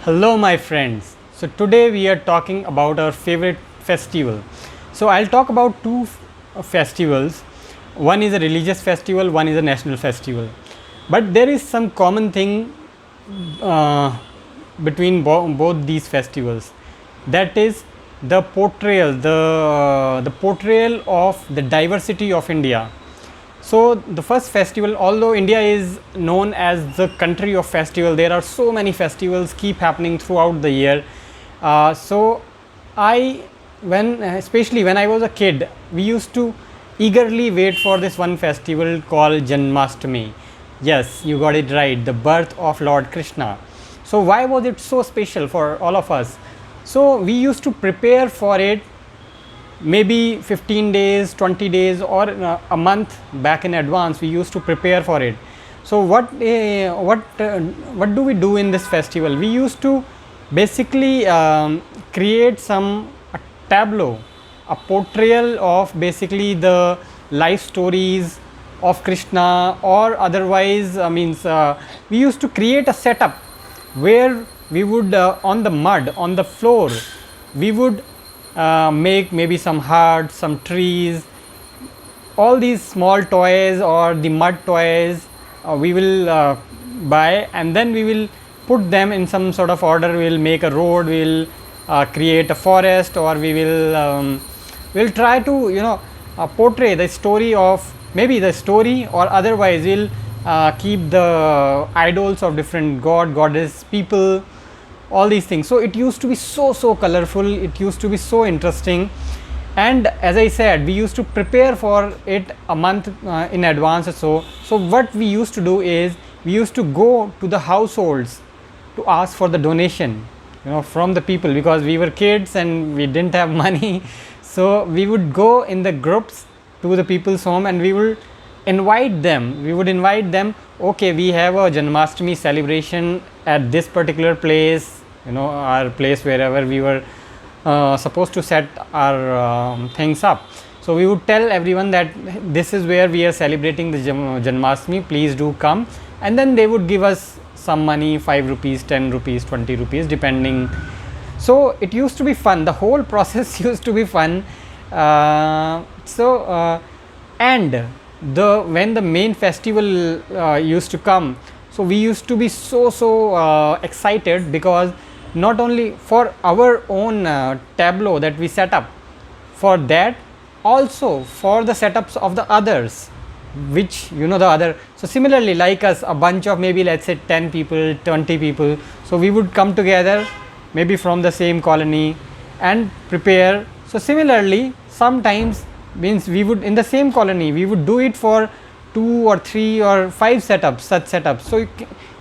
Hello, my friends. So, today we are talking about our favorite festival. So, I'll talk about two festivals. One is a religious festival, one is a national festival. But there is some common thing uh, between both these festivals. That is the portrayal of the diversity of India. So the first festival, although India is known as the country of festival, there are so many festivals keep happening throughout the year. So I, when especially when I was a kid, we used to eagerly wait for this one festival called Janmashtami. Yes, you got it right, the birth of Lord Krishna. So why was it so special for all of us? So we used to prepare for it maybe 15 days, 20 days, or a month back in advance. We used to prepare for it. So what do we do in this festival? We used to basically create some a tableau, a portrayal of basically the life stories of Krishna, or otherwise means we used to create a setup where we would on the mud, on the floor, we would make maybe some hearts, some trees, all these small toys or the mud toys we will buy, and then we will put them in some sort of order. We will make a road, we will create a forest, or we will try to portray the story of, maybe the story, or otherwise we'll keep the idols of different god, goddess, people, all these things. So it used to be so colorful, it used to be so interesting. And as I said, we used to prepare for it a month in advance or so what we used to do is, we used to go to the households to ask for the donation, from the people, because we were kids and we didn't have money. So we would go in the groups to the people's home, and we would invite them. Okay, we have a Janmashtami celebration at this particular place, our place wherever we were supposed to set our things up. So we would tell everyone that this is where we are celebrating the Janmashtami, please do come. And then they would give us some money, 5 rupees, 10 rupees, 20 rupees, depending. So it used to be fun, the whole process used to be fun. And when the main festival used to come, so we used to be so excited, because not only for our own tableau that we set up, for that, also for the setups of the others, which the other. So similarly, like us, a bunch of maybe, let's say, 10 people, 20 people, so we would come together maybe from the same colony and prepare. So similarly, sometimes, means we would, in the same colony, we would do it for 2 or 3 or 5 setups, such setups. So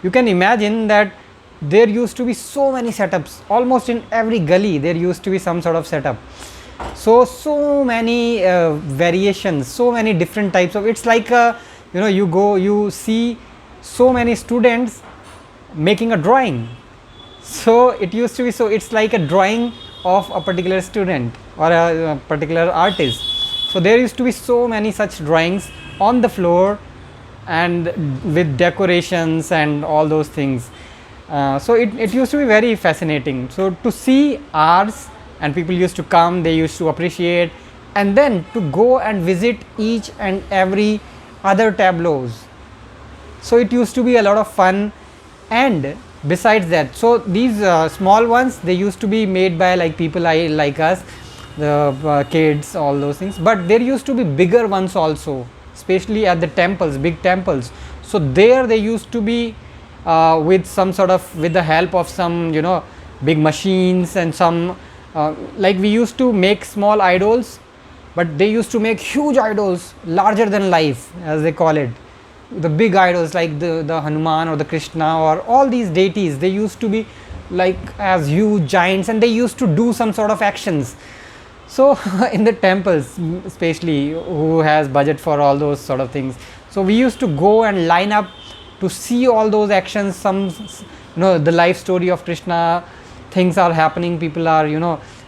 you can imagine that there used to be so many setups, almost in every gully there used to be some sort of setup. So many variations, so many different types of, it's like you see so many students making a drawing. So it used to be, so it's like a drawing of a particular student or a particular artist. So there used to be so many such drawings on the floor, and with decorations and all those things. So it used to be very fascinating. So to see ours, and people used to come, they used to appreciate, and then to go and visit each and every other tableaus. So it used to be a lot of fun. And besides that, so these small ones, they used to be made by like people like us, the kids, all those things. But there used to be bigger ones also, especially at the temples, big temples. So there they used to be with some sort of, with the help of some big machines, and some like we used to make small idols, but they used to make huge idols, larger than life, as they call it, the big idols like the Hanuman or the Krishna or all these deities. They used to be like as huge giants, and they used to do some sort of actions. So in the temples, especially, who has budget for all those sort of things, so we used to go and line up to see all those actions. Some the life story of Krishna, things are happening, people are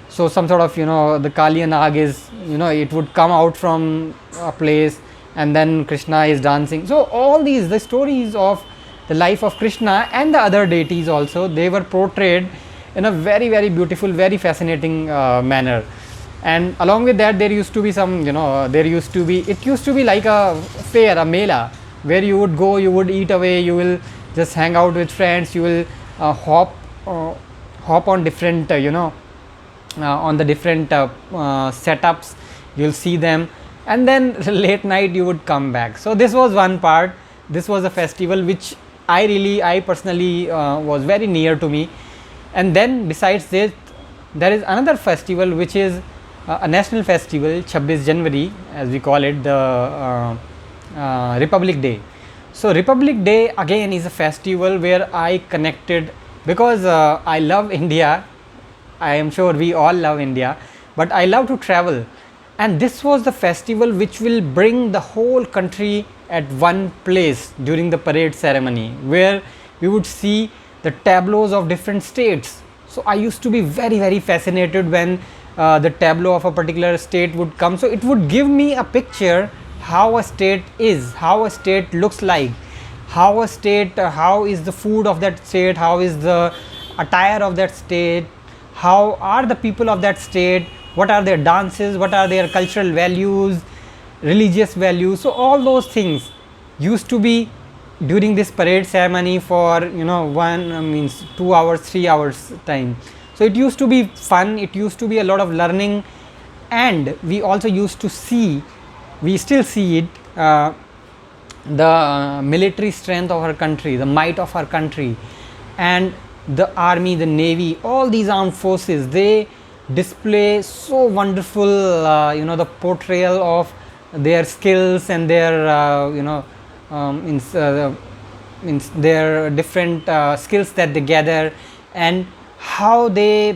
so some sort of the Kali Nag is, it would come out from a place, and then Krishna is dancing. So all these, the stories of the life of Krishna and the other deities also, they were portrayed in a very very beautiful, very fascinating manner. And along with that, there used to be some, there used to be, it used to be like a fair, a mela, where you would go, you would eat away, you will just hang out with friends, you will hop on different on the different setups, you'll see them, and then late night you would come back. So this was one part. This was a festival which I personally was very near to me. And then besides this, there is another festival which is a national festival, 26 January as we call it, the Republic Day. So Republic Day again is a festival where I connected, because I love India. I am sure we all love India, but I love to travel, and this was the festival which will bring the whole country at one place during the parade ceremony, where we would see the tableaus of different states. So I used to be very very fascinated when the tableau of a particular state would come. So it would give me a picture how a state is, how a state looks like, how a state, how is the food of that state, how is the attire of that state, how are the people of that state, what are their dances, what are their cultural values, religious values. So all those things used to be during this parade ceremony for 2 hours, 3 hours time. So it used to be fun, it used to be a lot of learning, and we also used to see, we still see it, the military strength of our country, the might of our country, and the army, the navy, all these armed forces, they display so wonderful the portrayal of their skills and their their different skills that they gather, and how they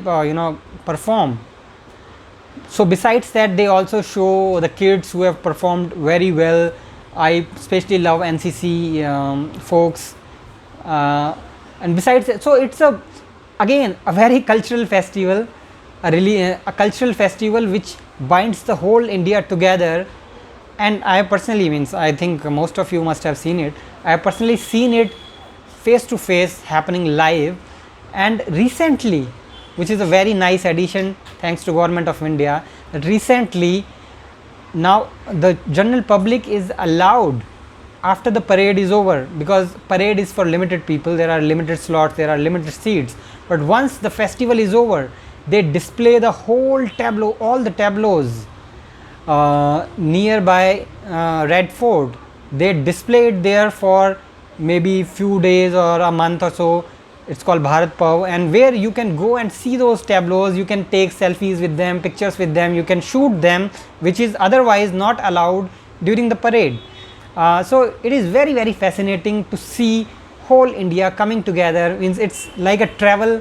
perform. So besides that, they also show the kids who have performed very well. I especially love NCC folks, and besides that, so it's again a very cultural festival, a cultural festival which binds the whole India together. And I personally, I think most of you must have seen it, I have personally seen it face to face, happening live. And recently, which is a very nice addition thanks to Government of India, that recently now the general public is allowed after the parade is over, because parade is for limited people, there are limited slots, there are limited seats, but once the festival is over, they display the whole tableau, all the tableaus nearby Red Fort. They display it there for maybe few days or a month or so. It's called Bharat Pav, and where you can go and see those tableaus, you can take selfies with them, pictures with them, you can shoot them, which is otherwise not allowed during the parade. So it is very very fascinating to see whole India coming together. Means it's like a travel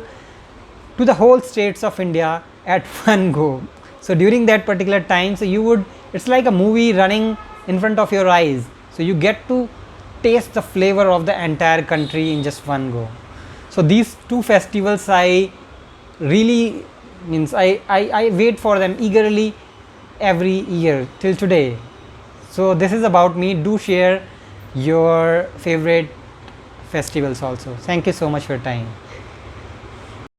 to the whole states of India at one go. So during that particular time, so you would, it's like a movie running in front of your eyes. So you get to taste the flavor of the entire country in just one go. So these two festivals, I really I wait for them eagerly every year till today. So this is about me. Do share your favorite festivals also. Thank you so much for your time.